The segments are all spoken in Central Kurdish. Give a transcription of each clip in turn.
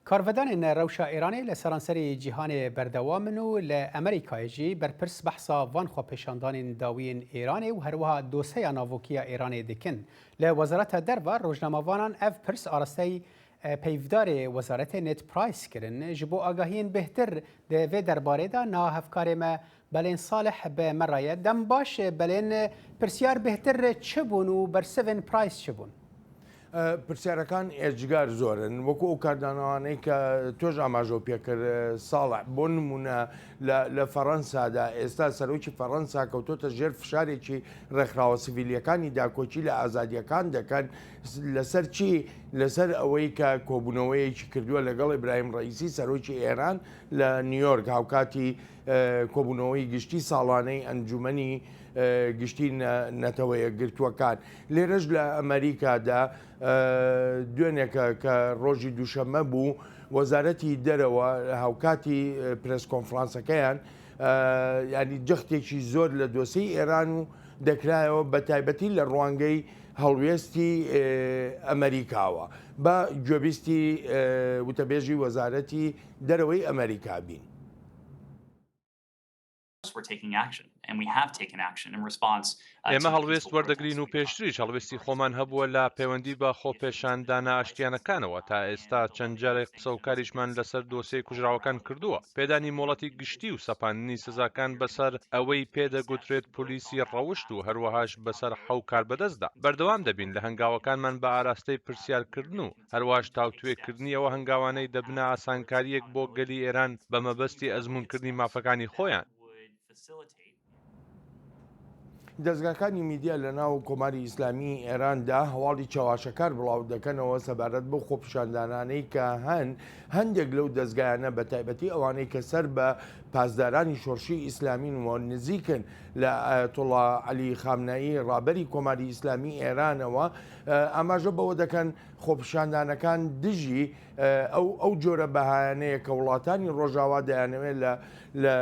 کارڤدانên rewşa Îranê li seranserê cîhanê berdewam in û li Amerîkayê jî berpirs behsa van xwepêşandanên dawiyên Îranê û herwiha doseya navokiya Îranê dikin. Li Wezareta Derve rojnamavanan ev pirs arasteyî peyvdarê wezaretê Ned Price kirin ji bo agahiyên bêhtir di vê derbarê de nahevkarê me Belên Salih bi me re ye. Dem baş belên pirsyar bêhtir çi bûn û bersivên Price çi bûn؟ پرسیارەکان ئێجگار زۆرن وەکو ئەو کاردانەوانەی کە تۆژ ئاماژۆ پێکرد ساڵح بۆ نمونە لە فەڕەنسادا ئێستا سەرۆکی فەڕەنسا کەوتۆتە ژێر فشارێکی ڕێکخراوە سیڤیلیەکانی داکۆچی لە ئازادیەکان دەکەن لەسەر چی لەسەر ئەوەی کە کۆبوونەوەیەکی کردووە لەگەڵ ئیبراهیم ڕەئیسی سەرۆکی ئێران لە نیویۆرک هاوکاتی کۆبوونەوەی گشتی ساڵانەی ئەنجومەنی گشتی نەتەوەیە گرتووەکان لێرەش لە ئەمریکادا دوێنێکە کە ڕۆژی دووشەممە بوو وەزارەتی دەرەوە هاوکاتی پرس کۆنفرانسەکەیان ینی جەختێکی زۆر لە دۆسەی ئێران و دەکرایەوە بە تایبەتی لە ڕوانگەی هەڵوێستی ئەمریکاوە بە گوێبیستی وتەبێژی وەزارەتی دەرەوەی ئەمریکا بین. ئێمە هەڵوێست وەردەگرین و پێشتریش هەڵوێستی خۆمان هەبووە لە پەیوەندی بە خۆپێشاندانە ئاشتیانەکانەوە تا ئێستا چەند جارێک قسە و کاریشمان لەسەر دۆسەی کوژراوەکان کردووە پێدانی مۆڵەتی گشتی و سەپاندنی سزاکان بەسەر ئەوەی پێدەگوترێت پۆلیسی ڕەوشت و هەروەهاش بەسەر حەو کار بەدەستدا بەردەوام دەبین لە هەنگاوەکانمان بە ئاراستەی پرسیارکردن و هەروەش تاوتوێکردنی ئەوە هەنگاوانەی دەبنە ئاسانکاریەک بۆ گەلی ئێران بە مەبەستی ئەزموونکردنی مافەکانی خۆیان. دەستگاکانی میدیا لە ناو کۆماری ئیسلامی ئێراندا هەواڵی چاواشەکار بڵاو دەکەنەوە سەبارەت بۆ خۆپیشاندانانەی کە هەندێک لەو دەستگایانە بە تایبەتی ئەوانەی کە سەر بە پاسدارانی شۆرشی ئیسلامی و نزیکن لە ئایەتوڵا عەلی خامنەئی ڕابەری کۆماری ئیسلامی ئێرانەوە ئاماژە بەوە دەکەن خۆپیشاندانەکان دژی ئەو جۆرە بەهایانەیە کە وڵاتانی ڕۆژاوا دەیانەوێت لە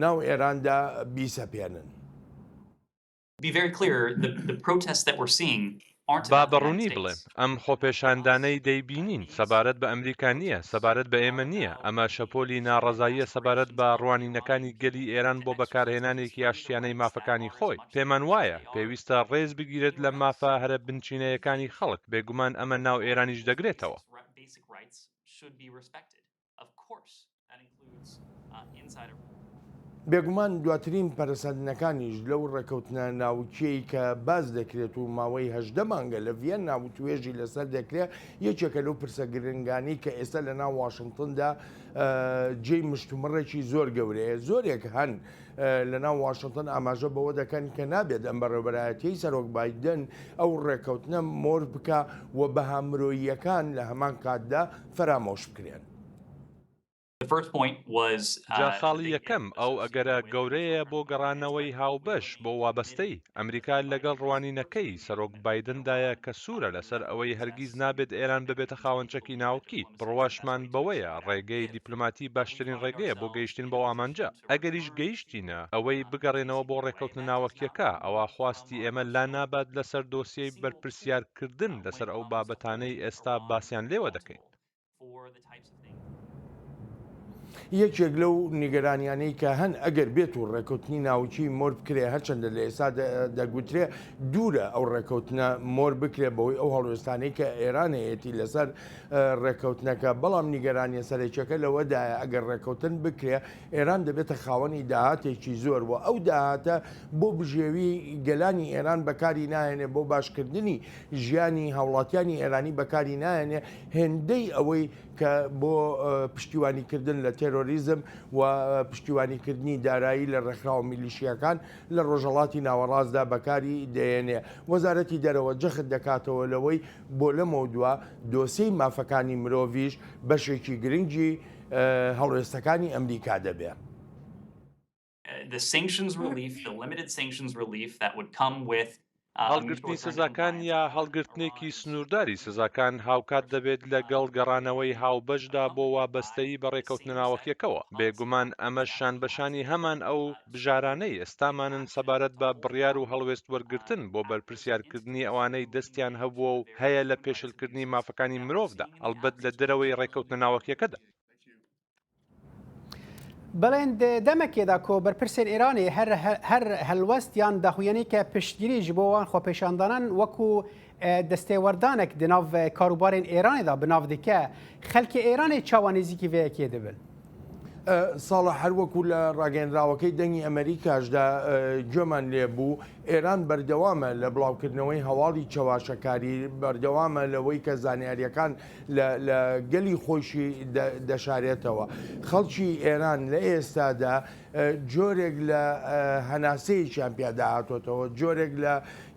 ناو ئێراندا بیسەپێنن. با بەڕوونی بڵێن ئەم خۆپێشاندانەی دەیبینین سەبارەت بە ئەمریکا نییە سەبارەت بە ئێمە نییە ئەمە شەپۆلی ناڕەزاییە سەبارەت بە ڕوانینەکانی گەلی ئێران بۆ بەکارهێنانێکی ئاشتیانەی مافەکانی خۆی پێمان وایە پێویستە ڕێز بگیرێت لە مافە هەرە بنچینەیەکانی خەڵک بێگومان ئەمە ناو ئێرانیش دەگرێتەوە. بێگومان دواترین پەرسەندنەکانیش لەو ڕێکەوتنە ناوچەی کە باز دەکرێت و ماوەی 18 مانگە لە ڤێن ناوتوێژی لەسەر دەکرێت یەکێکە لەو پرسە گرنگانی کە ئێستا لە ناو واشنگتندا جێی مشتومڕێکی زۆر گەورەیە زۆرێک هەن لە ناو واشنگتن ئاماژە بەوە دەکەن کە نابێت ئەم بەڕێوەبەرایەتی سەرۆک بایدن ئەو ڕێکەوتنە مۆر بکە و بەها مرۆییەکان لە هەمان کاتدا فەرامۆش بکرێن. جا خاڵی یەکەم ئەو ئەگەرە گەورەیە بۆ گەڕانەوەی هاوبەش بۆ وابەستەی ئەمریکا لەگەڵ ڕوانینەکەی سەرۆک بایدندایە کە سوورە لەسەر ئەوەی هەرگیز نابێت ئێران ببێتە خاوەنچەکی ناوکی بڕواشمان بەوەیە ڕێگەی دیپلۆماتی باشترین ڕێگەیە بۆ گەیشتن بۆ ئامانجا ئەگەریش گەیشتینە ئەوەی بگەڕێنەوە بۆ ڕێکەوتن ناوەکیەکە ئەوە خواستی ئێمە لا نابات لەسەر دۆسیەی بەرپرسیارکردن لەسەر ئەو بابەتانەی ئێستا باسییان لێوە دەکەین. یەکێک لەو نیگەرانیانەی کە هەن ئەگەر بێت و ڕێکەوتنی ناوچی مۆر بکرێ هەرچەندە لە ئێستا دەگوترێ دوورە ئەو ڕێکەوتنە مۆر بکرێ بەوەی ئەو هەڵوێستانەی کە ئێرانەیەتی لەسەر ڕێکەوتنەکە بەڵام نیگەرانیە سەرێکەکە لەوەدایە ئەگەر ڕێکەوتن بکرێ ئێران دەبێتە خاوەنی داهاتێکی زۆر و ئەو داهاتە بۆ بژێوی گەلانی ئێران بەکاری نایەنێ بۆ باشکردنی ژیانی هاوڵاتیانی ئێرانی بەکاری نایەنێ هێندەی ئەوەی کە بۆ پشتیوانیکردن لە تێرۆریزم و پشتیوانیکردنی دارایی لە ڕێکخراوە میلیشیەکان لە ڕۆژهەڵاتی ناوەڕاستدا بەکاری دێنێ وەزارەتی دەرەوە جەخت دەکاتەوە لەوەی بۆ لەمەوە دووە دۆسیەی مافەکانی مرۆڤیش بەشێکی گرنگی هەڵوێستەکانی ئەمریکا دەبێت. The sanctions relief, the limited sanctions relief that would come with هەڵگرتنی سزاکان یا هەڵگرتنێکی سنوورداری سزاکان هاوکات دەبێت لەگەڵ گەڕانەوەی هاوبەشدا بۆ وابەستەیی بە ڕێکەوتنە ناوەکیەکەوە. بێگومان ئەمە شانبەشانی هەمان ئەو بژارانەی ئێستامانن سەبارەت بە بڕیار و هەڵوێست وەرگرتن بۆ بەرپرسیارکردنی ئەوانەی دەستیان هەبووە و هەیە لە پێشلکردنی مافەکانی مرۆڤدا، ئەلبەت لە دەرەوەی ڕێکەوتنە ناوەکیەکەدا. بەڵێن دەمەکێدا کۆ بەرپرسێن ئێرانی هەر هەلوەستیان داخوێنی کە پشتگیریش بۆ وان خۆپێشاندانان وەکو دەستێوەردانێک دناو کاروبارên ئێرانیدا بناو دکە خەلکی ئێرانی چاوانێزیکی vەیەکێ دەبن. ساڵە هەروەکو لە ڕاگەنراوەکەی دەنگی ئەمریکاشدا گوێمان لێبوو ئێران بەردەوامە لە بڵاوکردنەوەی هەواڵی چاواشەکاری بەردەوامە لەوەی کە زانیاریەکان لە گەلی خۆشی دەشارێتەوە. خەڵکی ئێران لە ئێستادا جۆرێک لە هەناسەیەکیان پیادا هاتوۆتەوە، جۆرێک لە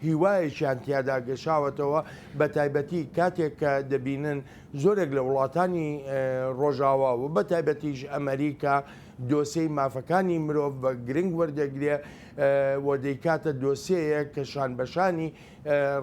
هیوایەکیان تیادا گەشاوەتەوە بە تایبەتی کاتێک کە دەبینن زۆرێک لە وڵاتانی ڕۆژاوا و بە تایبەتیش ئەمریکا دۆسەی مافەکانی مرۆڤ بە گرنگ وەردەگرێ و دەیکاتە دۆسەیە کە شانبەشانی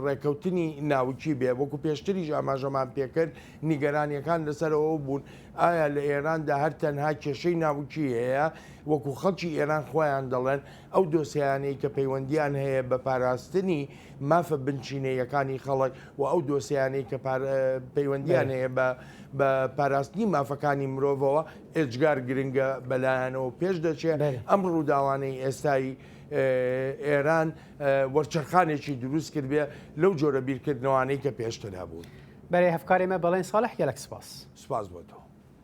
ڕێکەوتنی ناوچی بێ. وەکو پێشتریش ئاماژەمان پێکرد نیگەرانیەکان لەسەرەوە بوون ئایا لە ئێراندا هەر تەنها کێشەی ناوچی هەیە وەکو خەڵکی ئێران خۆیان دەڵێن ئەو دۆسیانەی کە پەیوەندیان هەیە بە پاراستنی مافە بنچینەیەکانی خەڵک و ئەو دۆسیانەی کە پەیوەندیان هەیە بە پاراستنی مافەکانی مرۆڤەوە ئێجگار گرنگە بەلایەنەوە پێش دەچێت. ئەم ڕووداوانەی ئێستایی ئێران وەرچەرخانێکی دروست کرد بێ لەو جۆرە بیرکردنەوانەی کە پێشتر هەبوون. بەرێ هەفکارێمە بەڵێن ساڵح گەلک سپاس. سپاس بۆ تۆ.